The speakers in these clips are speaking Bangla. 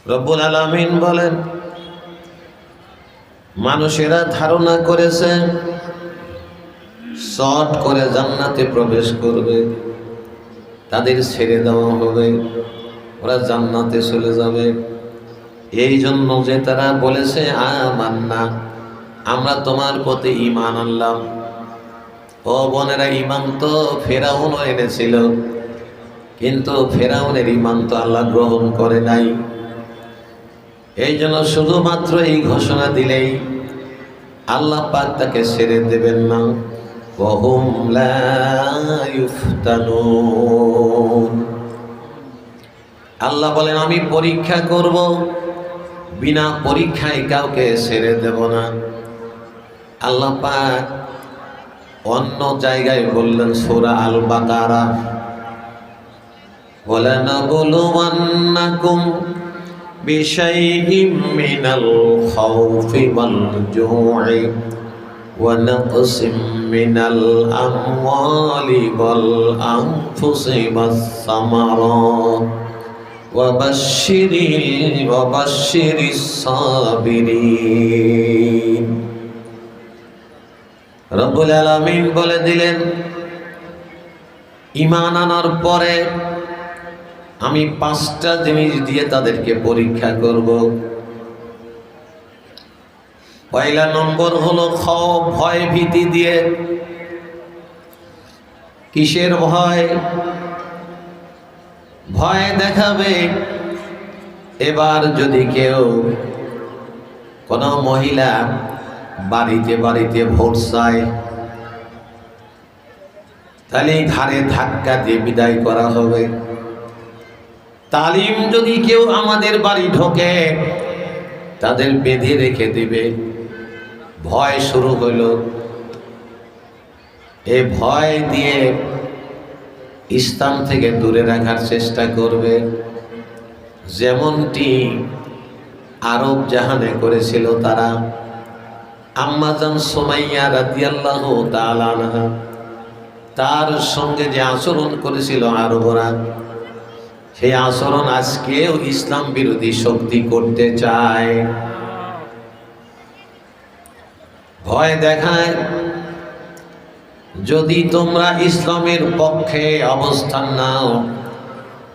রব্বুল আলামিন বলেন, মানুষেরা ধারণা করেছে শর্ট করে জান্নাতে প্রবেশ করবে, তাদের ছেড়ে দেওয়া হবে, ওরা জান্নাতে চলে যাবে। এই জন্য যে তারা বলেছে আমান্না, আমরা তোমার প্রতি ঈমান আনলাম। ও বোনেরা, ঈমান তো ফেরাউনও এনেছিল, কিন্তু ফেরাউনের ঈমান তো আল্লাহ গ্রহণ করে নাই। এই জন্য শুধুমাত্র এই ঘোষণা দিলেই আল্লাহ পাক তাকে ছেড়ে দেবেন না। ওয়াহুম লা ইফতানুন। আল্লাহ বলেন, আমি পরীক্ষা করব, বিনা পরীক্ষায় কাউকে ছেড়ে দেব না। আল্লাহ পাক অন্য জায়গায় বললেন সূরা আল বাকারা, ওয়ালানাবলুওয়ান্নাকুম বিশাইইম মিনাল খাউফি ওয়াল জু'i ওয়া নাকসিম মিনাল আমওয়ালি ওয়াল আনফুসি ওয়াস সামারাত ওয়া বাশশিরিস সাবিরিন। রব্বুল আলামিন বলে দিলেন, ঈমান আনার পরে আমি 5টা জিনিস দিয়ে তাদেরকে পরীক্ষা করব। পয়লা নম্বর হলো খৌফ, ভয় ভীতি দিয়ে। কিসের ভয়? ভয় দেখাবে। এবার যদি কেউ, কোন মহিলা বাড়িতে বাড়িতে ভোট চায়, তাহলে ঘাড়ে ধাক্কা দিয়ে বিদায় করা হবে। তালিম যদি কেউ আমাদের বাড়ি ঢোকে, তাদের বেঁধে রেখে দিবে। ভয় শুরু হলো। এই ভয় দিয়ে ইসলাম থেকে দূরে রাখার চেষ্টা করবে, যেমনটি আরব জাহানে করেছিল তারা। আম্মাজান সুমাইয়া রাদিয়াল্লাহু তাআলা আনহা, তার সঙ্গে যে আচরণ করেছিল আরবরা, সেই আচরণ আজকেও ইসলাম বিরোধী শক্তি করতে চায়। ভয় দেখায়। যদি তোমরা ইসলামের পক্ষে অবস্থান নাও,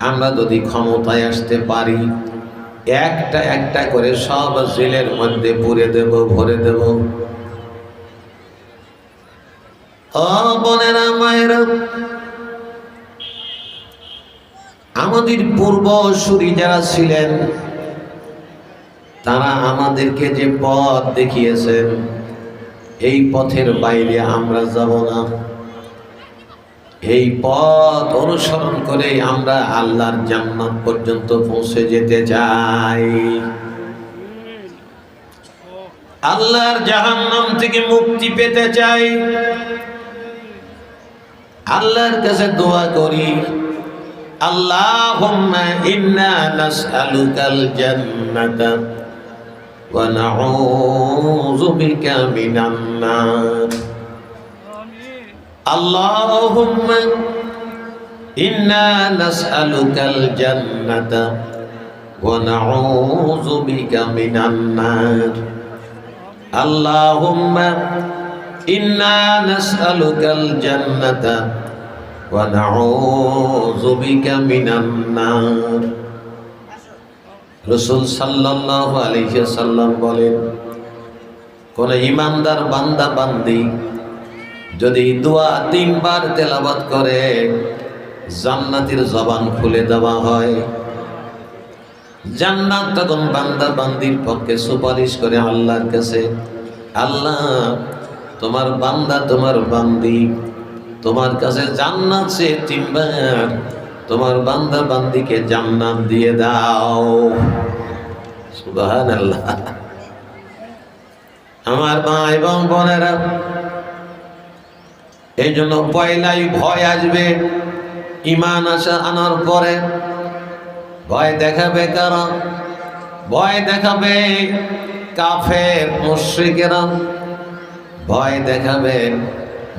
আমরা যদি ক্ষমতায় আসতে পারি, একটা একটা করে সব জেলের মধ্যে পুরে দেব, ভরে দেব। ও বোনেরা, মায়েরা, আমাদের পূর্বসূরি যারা ছিলেন, তারা আমাদেরকে যে পথ দেখিয়েছেন, এই পথের বাইরে আমরা যাব না। এই পথ অনুসরণ করে আমরা আল্লাহর জান্নাত পর্যন্ত পৌঁছে যেতে চাই। আল্লাহর জাহান্নাম থেকে মুক্তি পেতে চাই। আল্লাহর কাছে দোয়া করি, আল্লাহুম্মা ইন্না নাসআলুকাল জান্নাতা ওয়া নাউযু বিকা মিনান নার। আল্লাহুম্মা ইন্না নাসআলুকাল জান্নাতা ওয়া নাউযু বিকা মিনান নার। আল্লাহুম্মা ইন্না নাসআলুকাল জান্নাতা ওয়া নাউযু বিকা মিনান নার। রাসূল সাল্লাল্লাহু আলাইহি ওয়াসাল্লাম বলেন, কোন ঈমানদার বান্দা বান্দি যদি দোয়া 3 বার তেলাওয়াত করে, জান্নাতের জবান খুলে দেওয়া হয়। জান্নাত তখন বান্দা বান্দির পক্ষে সুপারিশ করে আল্লাহর কাছে, আল্লাহ, তোমার বান্দা, তোমার বান্দি তোমার কাছে জান্নাত সে 3 বার, তোমার বান্দা বান্দিকে জান্নাত দিয়ে দাও। সুবহানাল্লাহ। আমার মা এবং বোনেরা, এই জন্য পয়লাই ভয় আসবে। ঈমান আনার পরে ভয় দেখাবে কারা? ভয় দেখাবে কাফের মুশরিকেরা, ভয় দেখাবে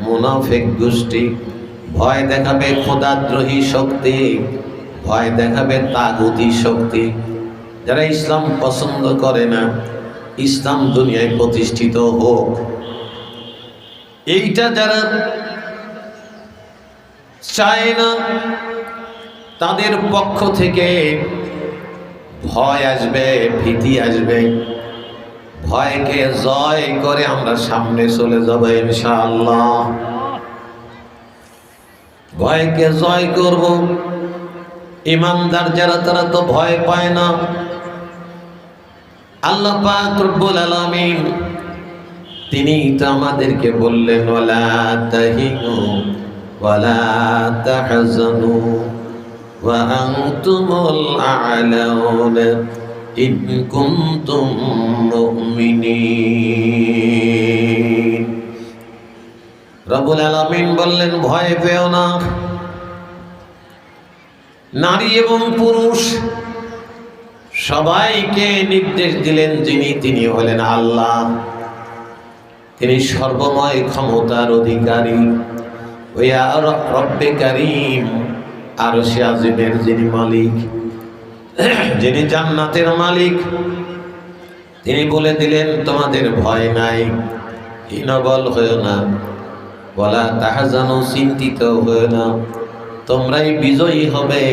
মুনাফিক গোষ্ঠী, ভয় দেখাবে খোদাদ্রোহী শক্তি, ভয় দেখাবে তাগুতি শক্তি। যারা ইসলাম পছন্দ করে না, ইসলাম দুনিয়ায় প্রতিষ্ঠিত হোক, এইটা যারা চায় না, তাদের পক্ষ থেকে ভয় আসবে, ভীতি আসবে। ভয়কে জয় করে আমরা সামনে চলে যাব ইনশাআল্লাহ। ভয়কে জয় করব। ইমানদার যারা, তারা তো ভয় পায় না। আল্লাহ পাক রব্বুল আলামিন তিনি তো আমাদেরকে বললেন, ওয়ালা তাহিনু ওয়ালা তাহজানু ওয়া আনতুমুল আ'লাউনা ইন কুনতুম মুমিনিন। রব্বুল আলামিন বললেন, ভয় পেও না। নারী এবং পুরুষ সবাইকে নির্দেশ দিলেন তিনি হলেন আল্লাহ। তিনি সর্বময় ক্ষমতার অধিকারী। ওয়া রব্বে কারীম, আরশে আজিমের যিনি মালিক, যিনি জান্নাতের মালিক, তিনি বলে দিলেন, তোমাদের ভয় নাই, হীনবল হয়েও না, ওয়ালা তাহজানু, চিন্তিত হয়েও না, তোমরাই বিজয়ী হবে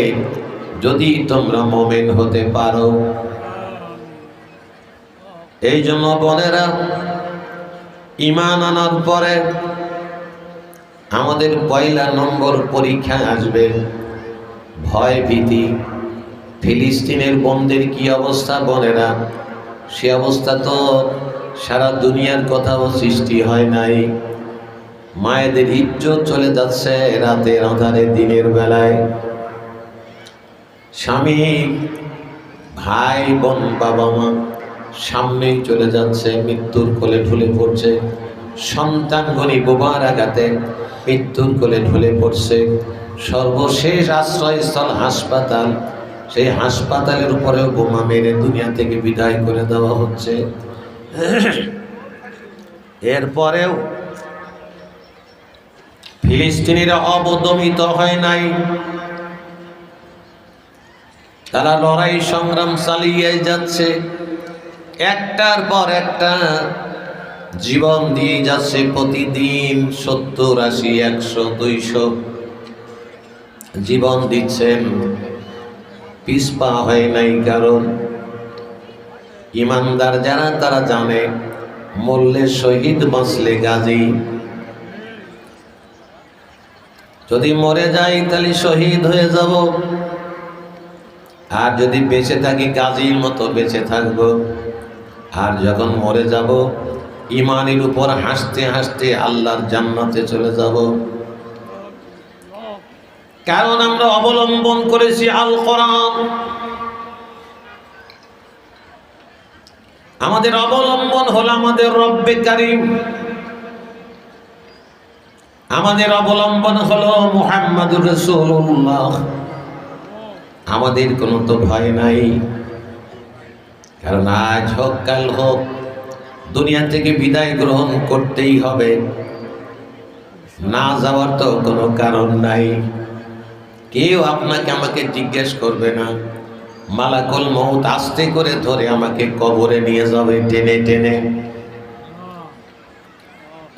যদি তোমরা মুমিন হতে পারো। এই জন্য বোনেরা, ঈমান আনার পরে আমাদের পয়লা নম্বর পরীক্ষা আসবে ভয় ভীতি। ফিলিস্তিনের বোনদের কি অবস্থা বোনেরা, সে অবস্থা তো সারা দুনিয়ার কোথাও সৃষ্টি হয় নাই। মায়েদের ইজ্জত চলে যাচ্ছে রাতের আঁধারে, দিনের বেলায়। স্বামী, ভাই, বোন, বাবা মা সামনেই চলে যাচ্ছে, মৃত্যুর কোলে ঢুলে পড়ছে। সন্তানগণী বোমার আঘাতে মৃত্যুর কোলে ঢুলে পড়ছে। সর্বশেষ আশ্রয়স্থল হাসপাতাল, সেই হাসপাতালের উপরেও বোমা মেরে দুনিয়া থেকে বিদায় করে দেওয়া হচ্ছে। এরপরেও ফিলিস্তিনিরা অবদমিত হয় নাই। তারা লড়াই সংগ্রাম চালিয়ে যাচ্ছে, একটার পর একটা জীবন দিয়ে যাচ্ছে। প্রতিদিন 70, 80, 100, 200 জীবন দিচ্ছেন, পিছপা হয় নাই। কারণ ইমানদার যারা, তারা জানে মরলে শহীদ, বাঁচলে গাজী। যদি মরে যাই তাহলে শহীদ হয়ে যাব, আর যদি বেঁচে থাকি গাজীর মতো বেঁচে থাকব। আর যখন মরে যাব ইমানের উপর হাসতে হাসতে আল্লাহর জান্নাতে চলে যাব। কারণ আমরা অবলম্বন করেছি আল কোরআন। আমাদের অবলম্বন হলো আমাদের রব্বে কারীম। আমাদের অবলম্বন হলো মুহাম্মাদুর রাসূলুল্লাহ। আমাদের কোনো তো ভয় নাই, কারণ আজ হোক কাল হোক দুনিয়া থেকে বিদায় গ্রহণ করতেই হবে। না যাওয়ার তো কোনো কারণ নাই। কেউ আপনাকে আমাকে জিজ্ঞেস করবে না। মালাকুল মউত আস্তে করে ধরে আমাকে কবরে নিয়ে যাবে টেনে টেনে।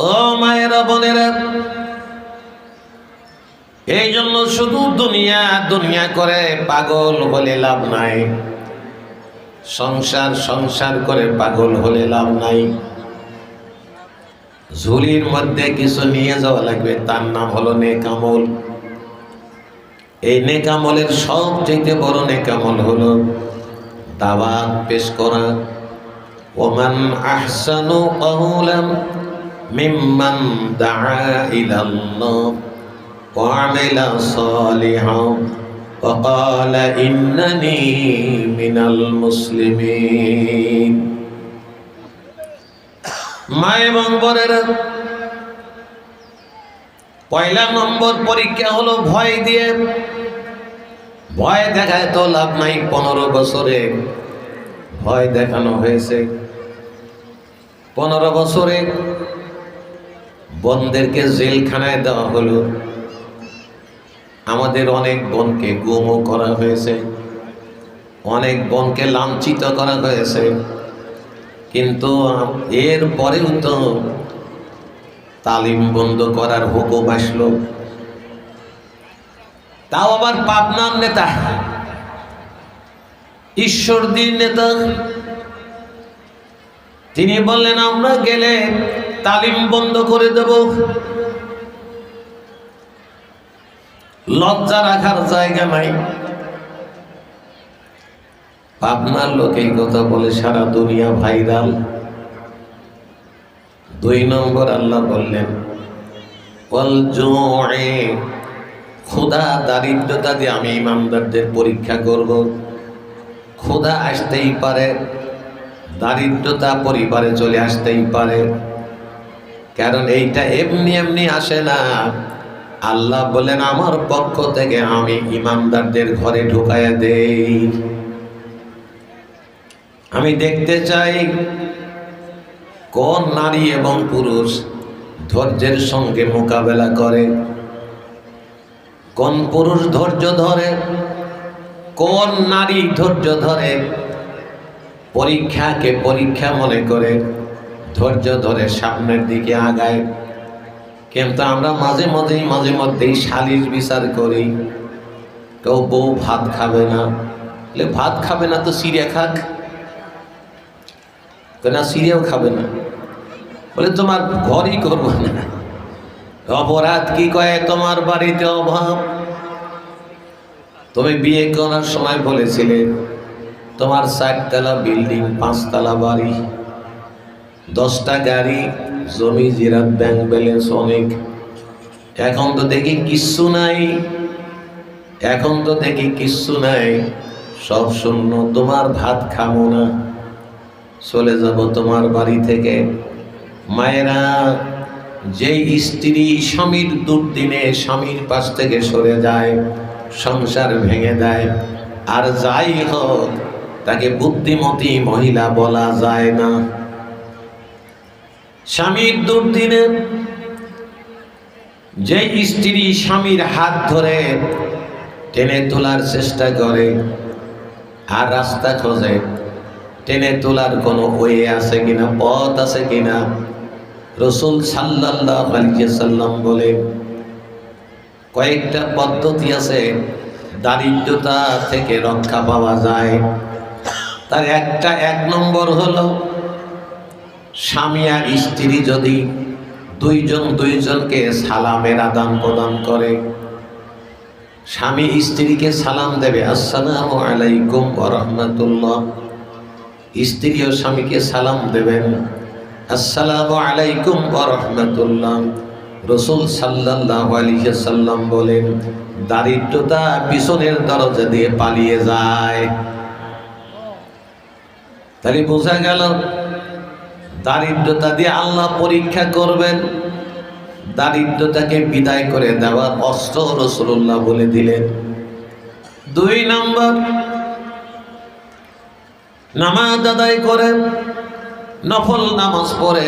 ও মায়েরা, বোনেরা, এই জন্য শুধু দুনিয়া দুনিয়া করে পাগল হলে লাভ নাই। সংসার সংসার করে পাগল হলে লাভ নাই। ঝুলির মধ্যে কিছু নিয়ে যাওয়া লাগবে, তার নাম হলো নেকামল। এই নেকামলের সবচেয়ে বড় নেকামল হলো দাওয়াত পেশ করা। ওমান আহসানু কাওলাম মিম্মান দাআ ইলাল্লাহ ওয়া আমিলা সালিহান ওয়া ক্বালা ইন্নানী মিনাল মুসলিমিন। মা এবং বোনেরা, পয়লা নম্বর পরীক্ষা হলো ভয় দিয়ে। ভয় দেখায় তো লাভ নাই। 15 বছরে ভয় দেখানো হয়েছে। 15 বছরে বোনদেরকে জেলখানায় দেওয়া হলো। আমাদের অনেক বোনকে গুমও করা হয়েছে। অনেক বোনকে লাঞ্ছিত করা হয়েছে, কিন্তু এর পরেও তো তালিম বন্ধ করার হুকুম আসলো। তাও আবার পাবনার নেতা, ঈশ্বরদীর নেতা, তিনি বললেন আমরা গেলে তালিম বন্ধ করে দেব। লজ্জা রাখার জায়গা নাই। পাবনার লোক এই কথা বলে সারা দুনিয়া ভাইরাল। 2 নম্বর আল্লাহ বললেন ক্ষুধা দারিদ্রতা দিয়ে আমি ইমানদারদের পরীক্ষা করব। ক্ষুধা আসতেই পারে, দারিদ্রতা পরিবারে চলে আসতেই পারে, কারণ এইটা এমনি এমনি আসে না। আল্লাহ বলেন আমার পক্ষ থেকে আমি ইমানদারদের ঘরে ঢুকাইয়া দেই। আমি দেখতে চাই কোন নারী এবং পুরুষ ধৈর্যের সঙ্গে মোকাবেলা করে, কোন পুরুষ ধৈর্য ধরে, কোন নারী ধৈর্য ধরে, পরীক্ষাকে পরীক্ষা মনে করে ধৈর্য ধরে সামনের দিকে আগায়। কিন্তু আমরা মাঝে মধ্যেই সালিশ বিচার করি। কেউ বউ ভাত খাবে না, ভাত খাবে না তো সিরিয়া খাক, না সিরিয়াও খাবে না, বলে তোমার ঘরই করবো না। অপরাধ কি কয়, তোমার বাড়িতে অভাব। তুমি বিয়ে করার সময় বলেছিলে তোমার 4 তলা বিল্ডিং, 5 তলা বাড়ি, 10টা গাড়ি, জমি জিরাত, ব্যাংক ব্যালেন্স অনেক। এখন তো দেখি কিচ্ছু নাই, এখন তো দেখি কিচ্ছু নাই, সব শূন্য। তোমার ভাত খাবো না, চলে যাব তোমার বাড়ি থেকে। মায়েরা, যেই স্ত্রী স্বামীর দুর্দিনে স্বামীর পাশ থেকে সরে যায়, সংসার ভেঙে দেয়, আর যাই হোক তাকে বুদ্ধিমতী মহিলা বলা যায় না। স্বামীর দুর্দিনে যেই স্ত্রী স্বামীর হাত ধরে টেনে তোলার চেষ্টা করে আর রাস্তা খোঁজে, টেনে তোলার কোনো ওয়ে আছে কিনা, পথ আছে কিনা, রাসূল সাল্লাল্লাহু আলাইহি সাল্লাম বলে কয়েকটা পদ্ধতি আছে দারিদ্রতা থেকে রক্ষা পাওয়া যায়। তার 1 নম্বর হলো স্বামী আর স্ত্রী যদি দুইজনকে সালামের আদান প্রদান করে। স্বামী স্ত্রীকে সালাম দেবে, আসসালামু আলাইকুম ওয়া রাহমাতুল্লাহ। স্ত্রীও স্বামীকে সালাম দেবেন, আসসালামু আলাইকুম ওয়া রাহমাতুল্লাহ। রাসূল সাল্লাল্লাহু আলাইহি সাল্লাম বলেন দারিদ্রতা পিছনের দরজা দিয়ে পালিয়ে যায়। তাহলে বোঝা গেল দারিদ্রতা দিয়ে আল্লাহ পরীক্ষা করবেন। দারিদ্রতাকে বিদায় করে দেওয়ার অস্ত্র রাসূলুল্লাহ বলে দিলেন। 2 নম্বর, নামাজ আদায় করে, নফল নামাজ পড়ে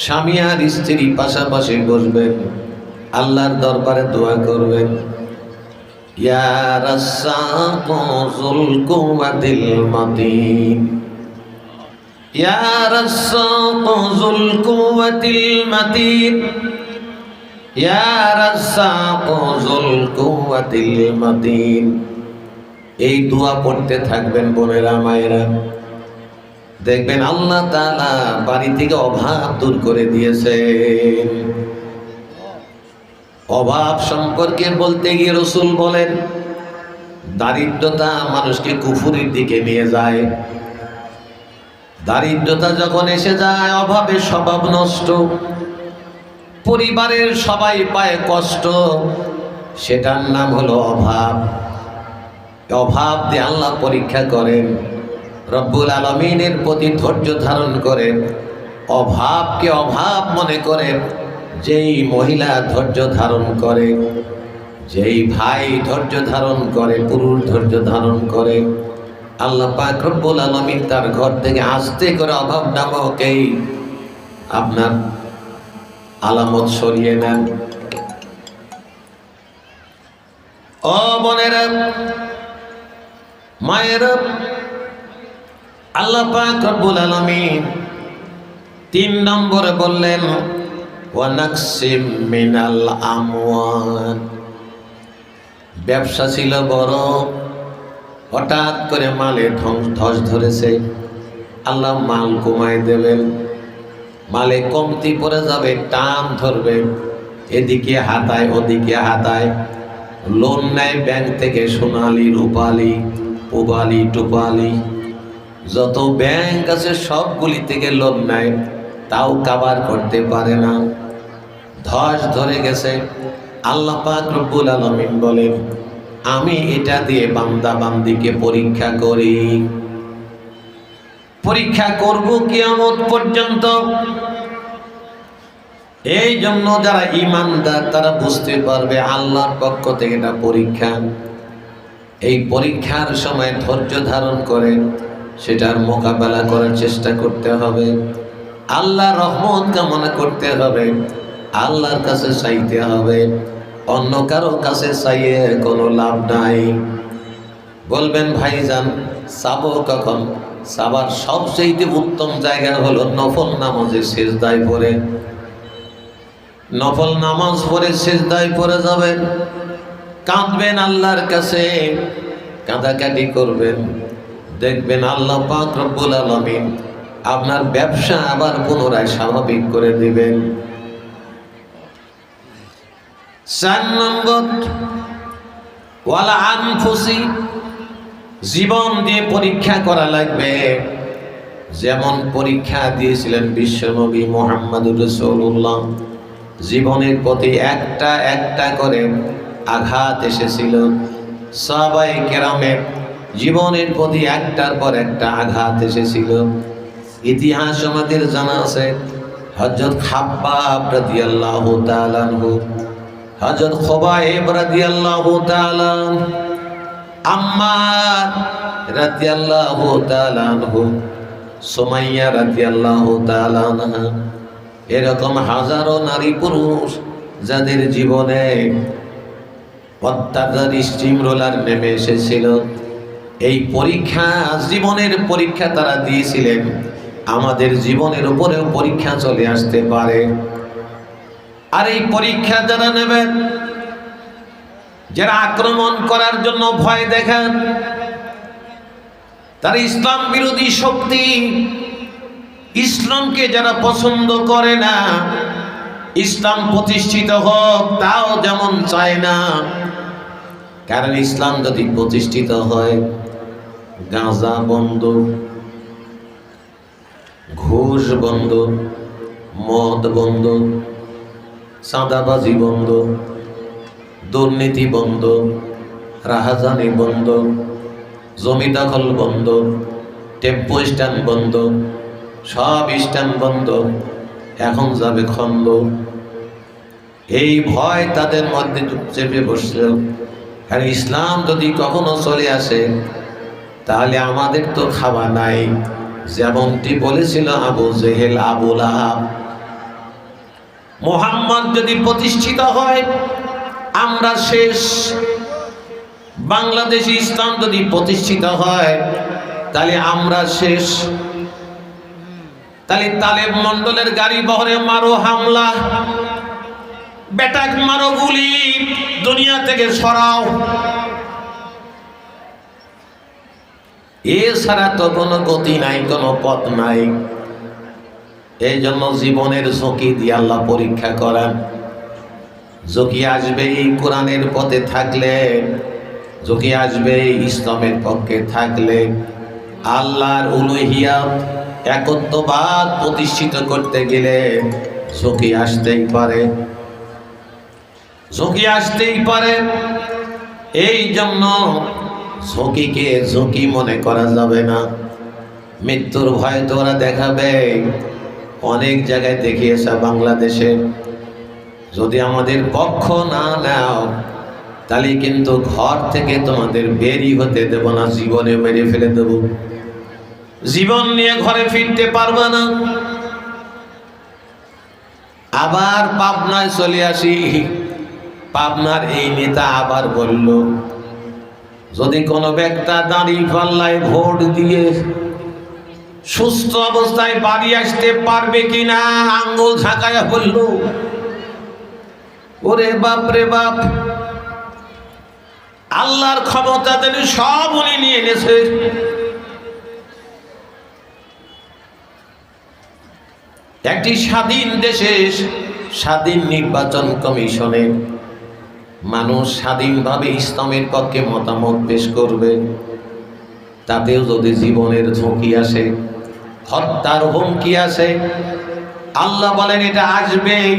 স্বামী আর স্ত্রী পাশাপাশি বসবেন, আল্লাহর দরবারে দোয়া করবেন, ইয়া রাজ্জাকু যুল কুওয়াতিল মাতিন, ইয়া রাজ্জাকু যুল কুওয়াতিল মাতিন, ইয়া রাজ্জাকু যুল কুওয়াতিল মাতিন। এই দোয়া পড়তে থাকবেন বোনেরা, মায়েরা, দেখবেন আল্লাহ তাআলা বাড়ি থেকে অভাব দূর করে দিয়েছেন। অভাব সম্পর্কে বলতে গিয়ে রাসূল বলেন দারিদ্রতা মানুষকে কুফুরির দিকে নিয়ে যায়। দারিদ্রতা যখন এসে যায়, অভাবের স্বভাব নষ্ট, পরিবারের সবাই পায় কষ্ট, সেটার নাম হলো অভাব। অভাব দিয়ে আল্লাহ পরীক্ষা করেন। রব্বুল আলামিনের প্রতি ধৈর্য ধারণ করে, অভাবকে অভাব মনে করে যেই মহিলা ধৈর্য ধারণ করে, যেই ভাই ধৈর্য ধারণ করে, পুরুষ ধৈর্য ধারণ করে, আল্লাহ পাক রব্বুল আলামিন তার ঘর থেকে আস্তে করে অভাব নামক এই আপনার আলামত সরিয়ে নেন। ও বোনেরা, মায়েরা, আল্লাহ পাক রব্বুল আলামিন 3 নম্বরে বললেন ওয়া নাকসিম মিনাল আমওয়াল। ব্যবসা ছিল বড়, হঠাৎ করে মালে ধস ধরেছে, আল্লাহ মাল কমায় দেবেন, মালে কমতি পড়ে যাবে, টান ধরবে, এদিকে হাতায় ওদিকে হাতায়, লোন নেয় ব্যাংক থেকে, সোনালী রূপালী পুবালি টুপালি যত ব্যাংক আছে সবগুলি থেকে লোন নেয়, তাও কাভার করতে পারে না, ধস ধরে গেছে। আল্লাহ পাক রব্বুল আলামিন বলেন আমি এটা দিয়ে বান্দা বান্দিকে পরীক্ষা করি, পরীক্ষা করব কিয়ামত পর্যন্ত। এই জন্য যারা ঈমানদার তারা বুঝতে পারবে আল্লাহর পক্ষ থেকে এটা পরীক্ষা। এই পরীক্ষার সময় ধৈর্য ধারণ করে সেটার মোকাবেলা করার চেষ্টা করতে হবে, আল্লাহর রহমত কামনা করতে হবে, আল্লাহর কাছে চাইতে হবে, অন্য কারো কাছে চাইয়ে কোনো লাভ নাই। বলবেন ভাইজান চাবো কখন? চাবার সবচেয়ে উত্তম জায়গা হলো নফল নামাজে সিজদায় পড়ে। নফল নামাজ পড়ে সিজদায় পড়ে যাবেন, কাঁদবেন আল্লাহর কাছে, কাঁদাকাটি করবেন, দেখবেন আল্লাহ পাক রব্বুল আলামিন আপনার ব্যবসা আবার পুনরায় স্বাভাবিক করে দিবেন। 4 নম্বর ওয়ালা আনফুসি, জীবন দিয়ে পরীক্ষা করা লাগবে। যেমন পরীক্ষা দিয়েছিলেন বিশ্বনবী মুহাম্মদুর রাসূলুল্লাহ, জীবনের প্রতি একটা একটা করে আঘাত এসেছিল, সাহাবায়ে কেরামের জীবনের প্রতি একটার পর একটা আঘাত এসেছিল। ইতিহাস আমাদের জানা আছে, হযরত খাব্বাব রাদিয়াল্লাহু তাআলা আনহু, হযরত খুবাইব রাদিয়াল্লাহু তাআলা, আম্মার রাদিয়াল্লাহু তাআলা আনহু, সুমাইয়া রাদিয়াল্লাহু তাআলা আনহা, এরকম হাজারো নারী পুরুষ যাদের জীবনে অত্যাচার স্টিম রোলার নেমে এসেছিল। এই পরীক্ষা, জীবনের পরীক্ষা তারা দিয়েছিলেন, আমাদের জীবনের উপরেও পরীক্ষা চলে আসতে পারে। আর এই পরীক্ষা যারা নেবেন, যারা আক্রমণ করার জন্য ভয় দেখান, তারা ইসলাম বিরোধী শক্তি, ইসলামকে যারা পছন্দ করে না, ইসলাম প্রতিষ্ঠিত হোক তাও যেমন চায় না। কারণ ইসলাম যদি প্রতিষ্ঠিত হয়, গাঁজা বন্ধ, ঘুষ বন্ধ, মদ বন্ধ, চাঁদাবাজি বন্ধ, দুর্নীতি বন্ধ, রাহাজানি বন্ধ, জমি দখল বন্ধ, টেম্পো স্ট্যান্ড বন্ধ, সব স্ট্যান্ড বন্ধ, এখন যাবে খন্ড। এই ভয় তাদের মধ্যে চেপে বসল। আর ইসলাম যদি কখনো চলে আসে তাহলে আমাদের তো খাওয়া নাই, যেমনটি বলেছিল আবু জেহেল, আবু লাহাব। মুহাম্মদ যদি প্রতিষ্ঠিত হয় আমরা শেষ। বাংলাদেশে ইসলাম যদি প্রতিষ্ঠিত হয় তাহলে আমরা শেষ। তাহলে তালেব মন্ডলের গাড়ি বহরে মারো হামলা, বেটাক মারো গুলি, দুনিয়া থেকে সরাও, এছাড়া তো কোনো গতি নাই, কোনো পথ নাই। এই জন্য জীবনের ঝুঁকি দিয়ে আল্লাহ পরীক্ষা করেন। ঝুঁকি আসবে এই কোরআনের পথে থাকলে, ঝুঁকি আসবে ইসলামের পক্ষে থাকলে। আল্লাহর উলুহিয়াত, একত্ববাদ প্রতিষ্ঠিত করতে গেলে ঝুঁকি আসতেই পারে, ঝুঁকি আসতেই পারে। এই জন্য ঝুঁকিকে ঝুঁকি মনে করা যাবে না। মৃত্যুর ভয় তো ওরা দেখাবে, অনেক জায়গায় দেখিয়েছে বাংলাদেশে। যদি আমাদের পক্ষ না নাও তাহলে কিন্তু ঘর থেকে তোমাদের বেরি হতে দেব না, জীবনে মেরে ফেলে দেব, জীবন নিয়ে ঘরে ফিরতে পারবে না। আবার পাবনায় চলে আসি, পাবনার এই নেতা আবার বলল যদি কোনো ব্যক্তি দাঁড়িপাল্লায় ভোট দিয়ে সুস্থ অবস্থায় বাড়ি আসতে পারবে কিনা আঙ্গুল ঝাঁকায়া বলল, ওরে বাপ রে বাপ, আল্লাহর ক্ষমতা তিনি সব উনি নিয়ে গেছে। একটি স্বাধীন দেশে স্বাধীন নির্বাচন কমিশনে মানুষ স্বাধীনভাবে ইসলামের পক্ষে মতামত পেশ করবে, তাতেও যদি জীবনের ঝুঁকি আসে, হত্যার হুমকি আসে, আল্লাহ বলেন এটা আসবেই।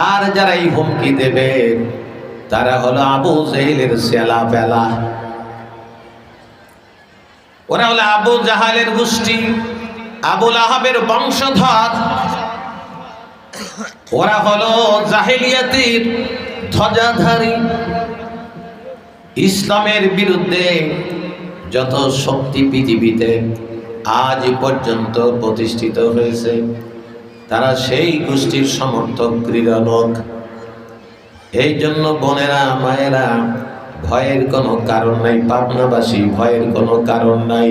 আর যারা এই হুমকি দেবে তারা হলো আবু জেহেলের ছেলা পেলা, ওরা হলো আবু জাহালের গোষ্ঠী, আবুল আহাবের বংশধর, ওরা হলো জাহেলিয়াতের ধ্বজাধারী। ইসলামের বিরুদ্ধে যত শক্তি পৃথিবীতে আজ পর্যন্ত প্রতিষ্ঠিত হয়েছে তারা সেই গোষ্ঠীর সমর্থক ক্রীড়ানক। এই জন্য বোনেরা মায়েরা, ভয়ের কোনো কারণ নাই। পাবনাবাসী, ভয়ের কোনো কারণ নাই।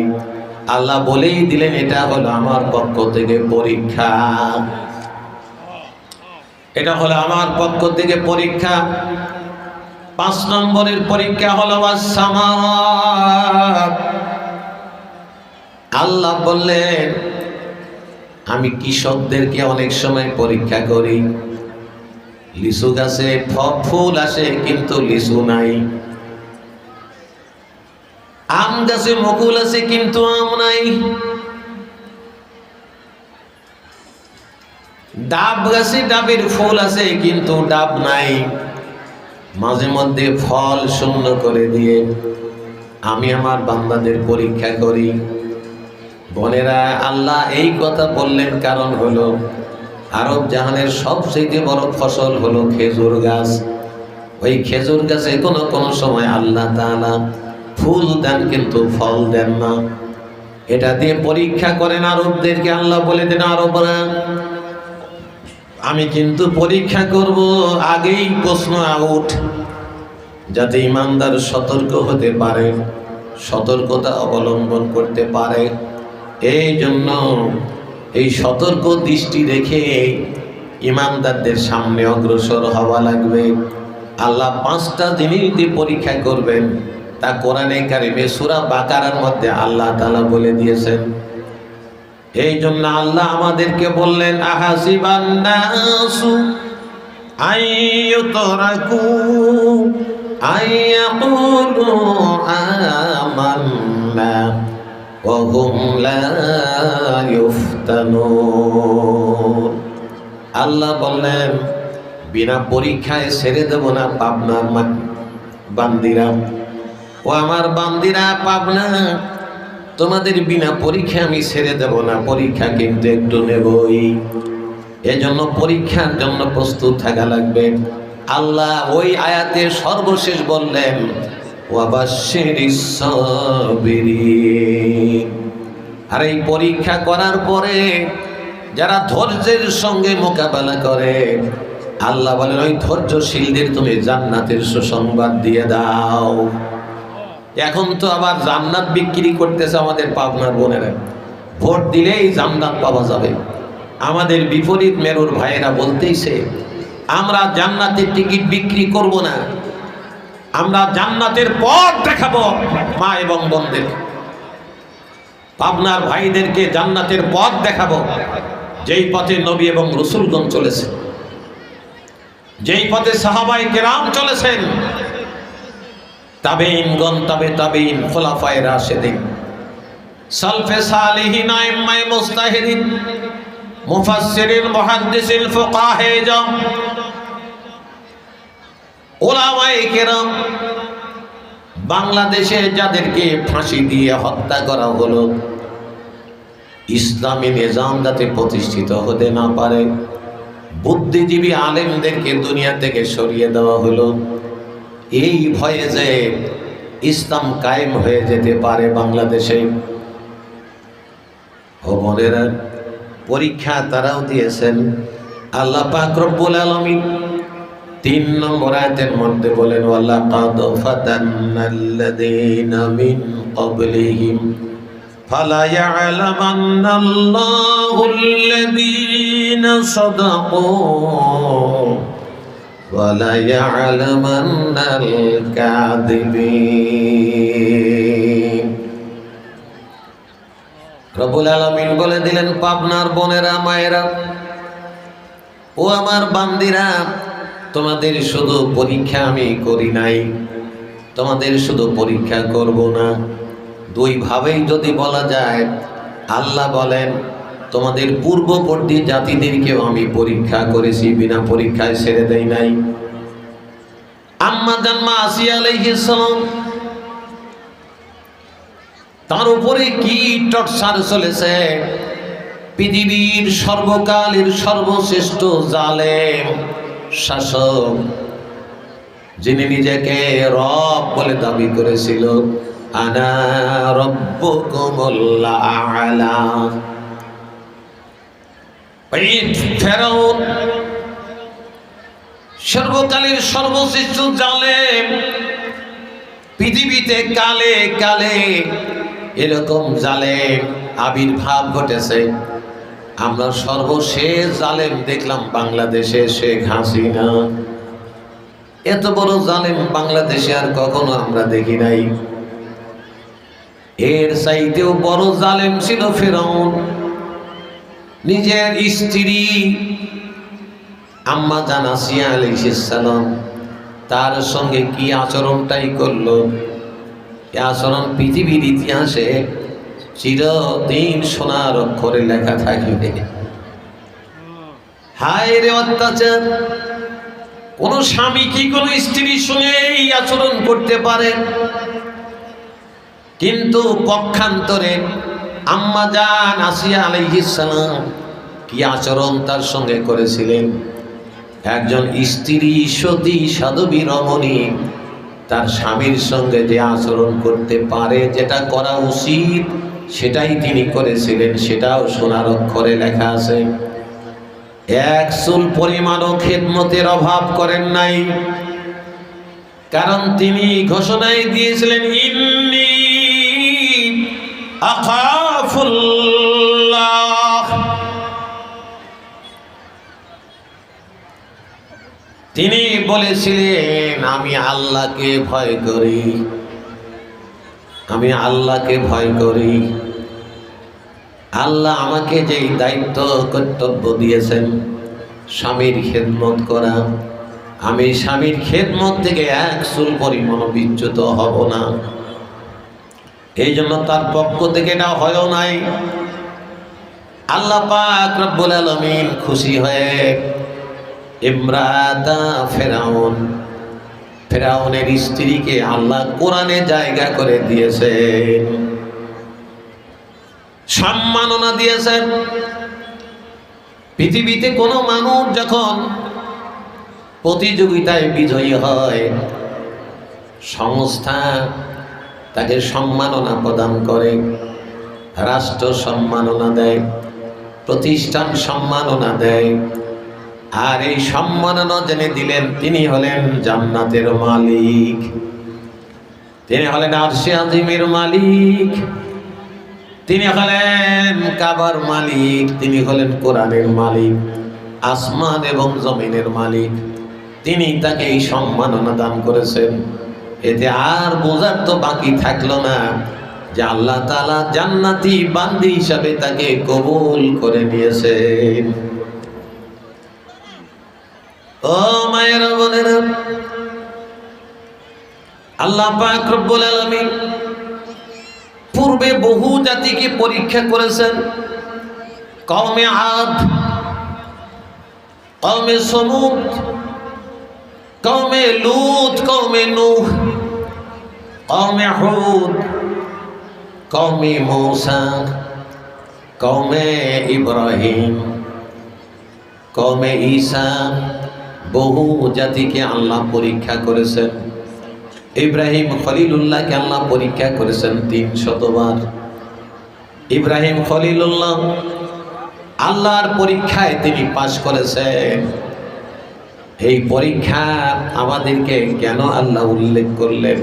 আল্লাহ বলেই দিলেন এটা হলো আমার পক্ষ থেকে পরীক্ষা, এটা হলো আমার পক্ষ থেকে পরীক্ষা। 5 নম্বরের পরীক্ষা হলো ওয়াস-সামাওয়াত। আল্লাহ বললেন আমি কৃষকদেরকে অনেক সময় পরীক্ষা করি। লিচু গাছে ফুল আসে কিন্তু লিচু নাই, আম গাছে মুকুল আছে কিন্তু আম নাই, ডাব গাছে ডাবের ফুল আছে কিন্তু ডাব নাই। মাঝে মধ্যে ফল শূন্য করে দিয়ে আমি আমার বান্দাদের পরীক্ষা করি। বোনেরা, আল্লাহ এই কথা বললেন কারণ হলো আরব জাহানের সবচেয়ে বড় ফসল হলো খেজুর গাছ। ওই খেজুর গাছে কোনো সময় আল্লাহ তাআলা ফুল দেন কিন্তু ফল দেন না। এটা দিয়ে পরীক্ষা করেন আরবদেরকে। আল্লাহ বলে দেন, আরবরা আমি কিন্তু পরীক্ষা করব, আগেই প্রশ্ন আউট, যাতে ইমানদার সতর্ক হতে পারে, সতর্কতা অবলম্বন করতে পারে। এই জন্য এই সতর্ক দৃষ্টি রেখে ইমানদারদের সামনে অগ্রসর হওয়া লাগবে। আল্লাহ 5টা জিনিস দিয়ে পরীক্ষা করবেন, তা কোরআনে কারিমে সূরা বাকারার মধ্যে আল্লাহ তাআলা বলে দিয়েছেন। এই জন্য আল্লাহ আমাদেরকে বললেন, আহাসিবান নাসু আইয়ুতরাকু আইয়াকুলু আমান্না ওয়া হুম লা ইফতানুন। আল্লাহ বললেন বিনা পরীক্ষায় ছেড়ে দেব না পাবনার বান্দিরা। ও আমার বান্দিরা পাবনা, তোমাদের বিনা পরীক্ষা আমি ছেড়ে দেব না, পরীক্ষা কিন্তু একটু নেবই। এজন্য পরীক্ষার জন্য প্রস্তুত থাকা লাগবে। আল্লাহ ওই আয়াতে সর্বশেষ বললেন ওয়াবাশশিরিস সাবিরিন। আর এই পরীক্ষা করার পরে যারা ধৈর্যের সঙ্গে মোকাবেলা করে, আল্লাহ বলেন ওই ধৈর্যশীলদের তুমি জান্নাতের সুসংবাদ দিয়ে দাও। এখন তো আবার জান্নাত বিক্রি করতেছে আমাদের পাবনার বোনেরা। ভোট দিলেই জান্নাত পাওয়া যাবে। আমাদের বিপরীত মেরুর ভাইয়েরা বলতেইছে আমরা জান্নাতের টিকিট বিক্রি করব না, আমরা জান্নাতের পথ দেখাবো মা এবং বোনদের। পাবনার ভাইদেরকে জান্নাতের পথ দেখাবো, যেই পথে নবী এবং রাসূলগণ চলেছেন, যেই পথে সাহাবায়ে কেরাম চলেছেন, তাবেঈনগণ, তাবেঈন, খুলাফায়ে রাশিদিন, সালফে সালিহিন, আইম্মায়ে মুজতাহিদিন, মুফাসসিরিন, মুহাদ্দিসিন, ফুকাহে আযম, উলামায়ে কেরাম, বাংলাদেশে যাদেরকে ফাঁসি দিয়ে হত্যা করা হলো, ইসলামী নিজাম যাতে প্রতিষ্ঠিত হতে না পারে, বুদ্ধিজীবী আলেমদেরকে দুনিয়া থেকে সরিয়ে দেওয়া হলো, এই ভয়ে যে ইসলাম কায়েম হয়ে যেতে পারে বাংলাদেশে। ও বোনেরা, পরীক্ষা তারাও দিয়েছেন। আল্লাহ পাক রব্বুল আলামিন 3 নম্বর আয়াতের মধ্যে বলেন ওয়ালাকাদ ফাতান্নাল্লাযীনা মিন ক্বাবলিহিম ফালা ইয়ালামান্নাল্লাহুল্লাযীনা সাদাকু ওয়ালা ইয়ালামান্নাল কাযিবিন। রব্বুল আলামিন বলে দিলেন, পাবনার বোনেরা মায়েরা, ও আমার বান্দিরা, তোমাদের শুধু পরীক্ষা আমি করি নাই, তোমাদের শুধু পরীক্ষা করব না, 2 ভাবেই যদি বলা যায়। আল্লাহ বলেন, তোমাদের পূর্ববর্তী জাতিদেরকেও আমি পরীক্ষা করেছি, বিনা পরীক্ষায় ছেড়ে দেই নাই। আম্মা জান মা আসিয়া আলাইহিস সালাম, তার উপরে কি টর্চার চলেছে। পৃথিবীর সর্বকালের সর্বশ্রেষ্ঠ জালেম শাসক, যিনি নিজেকে রব বলে দাবি করেছিল, আনা রব্বুকুমুল আ'লা। ফেরাউন সর্বকালের সর্বশ্রেষ্ঠ জালেম। পৃথিবীতে কালে কালে এরকম জালেম আবির্ভাব ঘটেছে। আমরা সর্বশেষ জালেম দেখলাম বাংলাদেশে শেখ হাসিনা। এত বড় জালেম বাংলাদেশে আর কখনো আমরা দেখি নাই। এর চাইতেও বড় জালেম ছিল ফিরআউন। নিজের স্ত্রী আম্মা জান আসিয়া আলাইহিস সালাম, তার সঙ্গে কি আচরণটাই করলো, এই আচরণ পৃথিবীর ইতিহাসে চিরদিন সোনার অক্ষরে লেখা থাকবে। হায় রে অত্যাচার! কোন স্বামী কি কোন স্ত্রীর সঙ্গে এই আচরণ করতে পারে? কিন্তু পক্ষান্তরে আম্মা জান আসিয়া আলাইহিস সালাম কি আচরণ তার সঙ্গে করেছিলেন। একজন স্ত্রী সতী সাধবী রমণী তার স্বামীর সঙ্গে যে আচরণ করতে পারে, যেটা করা উচিত, সেটাই তিনি করেছিলেন। সেটাও সোনার অক্ষরে লেখা আছে। 1 চুল পরিমাণও খেদমতের অভাব করেন নাই, কারণ তিনি ঘোষণায় দিয়েছিলেন, ইন্নী আখাফুল্লাহ। তিনি বলেছিলেন, আমি আল্লাহকে ভয় করি, আমি আল্লাহকে ভয় করি। আল্লাহ আমাকে যেই দায়িত্ব কর্তব্য দিয়েছেন স্বামীর খেদমত করা, আমি স্বামীর খেদমত থেকে 1 চুল পরিমাণ বিচ্যুত হব না। এই জন্য তার পক্ষ থেকে এটা হয়ও নাই। আল্লাহ পাক রব্বুল আলামিন খুশি হয়ে ইমরাতা ফেরাউন, ফেরাউনের স্ত্রীকে আল্লাহ কোরআনে জায়গা করে দিয়েছেন, সম্মাননা দিয়েছেন। পৃথিবীতে কোনো মানুষ যখন প্রতিযোগিতায় বিজয়ী হয়, সংস্থা তাকে সম্মাননা প্রদান করে, রাষ্ট্র সম্মাননা দেয়, প্রতিষ্ঠান সম্মাননা দেয়। আর এই সম্মাননা যিনি দিলেন তিনি হলেন জান্নাতের মালিক, তিনি হলেন আরশে আজিমের মালিক, তিনি হলেন কাবার মালিক, তিনি হলেন কোরআনের মালিক, আসমান এবং জমিনের মালিক। তিনি তাকে এই সম্মাননা দান করেছেন। এতে আর বোঝার তো বাকি থাকলো না যে আল্লাহ তাআলা জান্নাতি বান্দি হিসাবে তাকে কবুল করে নিয়েছেন। ও মায়েরা বোনেরা, আল্লাহ পাক রব্বুল আলামিন পূর্বে বহু জাতিকে পরীক্ষা করেছেন। কওমে আদ, কওমে সমুদ, কওমে লূত, কওমে নূহ, কওমে হুদ, কওমে মূসা, কওমে ইব্রাহিম, কওমে ঈসা। বহু জাতিকে আল্লাহ পরীক্ষা করেছেন। ইব্রাহিম খলিলুল্লাহকে আল্লাহ পরীক্ষা করেছেন 300 বার। ইব্রাহিম খলিলুল্লাহ আল্লাহর পরীক্ষায় তিনি পাশ করেছেন। এই পরীক্ষা আমাদেরকে কেন আল্লাহ উল্লেখ করলেন?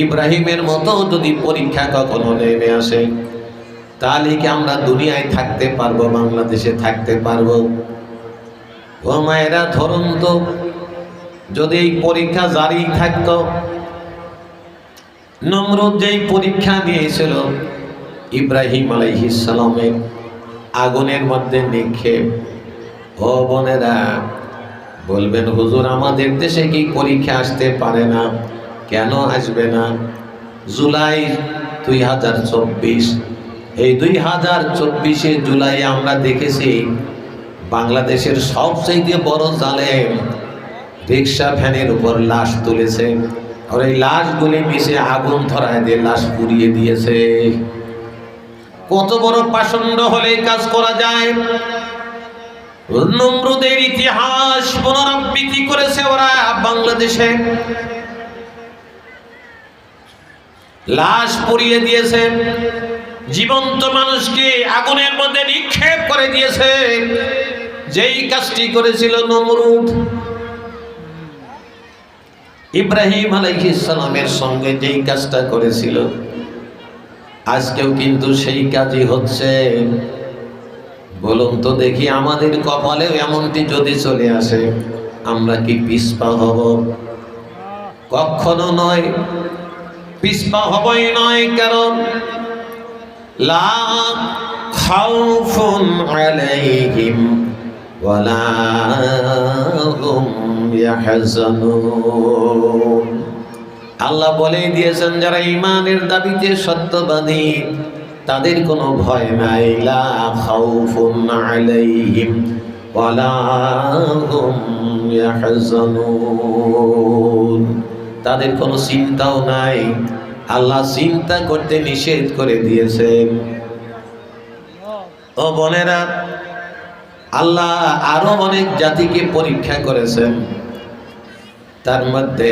ইব্রাহিমের মতো যদি পরীক্ষা কখনো নেমে আসে, তাহলে কি আমরা দুনিয়ায় থাকতে পারবো, বাংলাদেশে থাকতে পারবো? ও মায়েরা, ধরুন তো, যদি এই পরীক্ষা জারি থাকতো, নমরুদ যেই পরীক্ষা নিয়েছিল ইব্রাহিম আলাইহিস সালামের আগুনের মধ্যে নিক্ষেপ, ও বোনেরা বলবেন, হুজুর আমাদের দেশে কি পরীক্ষা আসতে পারে না? কেন আসবে না? জুলাই 2024, এই 2024 জুলাই আমরা দেখেছি বাংলাদেশের সবচেয়ে বড় জালেম রিক্সা ভ্যানের উপর লাশ তুলেছে, আর এই লাশগুলি মিশে আগুন ধরায় দিয়ে লাশ পুড়িয়ে দিয়েছে। কত বড় পাষণ্ড হলে কাজ করা যায়? নমরুদের ইতিহাস পুনরাবৃত্তি করেছে ওরা বাংলাদেশে। লাশ পুড়িয়ে দিয়েছে, জীবন্ত মানুষকে আগুনের মধ্যে নিক্ষেপ করে দিয়েছে। যেই কাজটি করেছিল নমরুদ, ইব্রাহিম আলাইহিস সালামের সঙ্গে যেই কাজটা করেছিল, আজকেও কিন্তু সেই কাজই হচ্ছে। বলুন তো দেখি, আমাদের কপালেও এমনটি যদি চলে আসে, আমরা কি পিছপা হব? কখনো নয়, পিছপা হবই নয়। কারণ লা খাউফুন আলাইহিম ওয়ালা হুম ইয়াহজানুন। আল্লাহ বলে দিয়েছেন, যারা ঈমানের দাবিতে সত্যবাদী তাদের কোনো ভয় নাই। লা খাউফুন আলাইহিম ওয়ালা হুম ইয়াহজানুন, তাদের কোনো চিন্তাও নাই। আল্লাহ চিন্তা করতে নিষেধ করে দিয়েছেন। ও বোনেরা, আল্লাহ আরো অনেক জাতিকে পরীক্ষা করেছেন, তার মধ্যে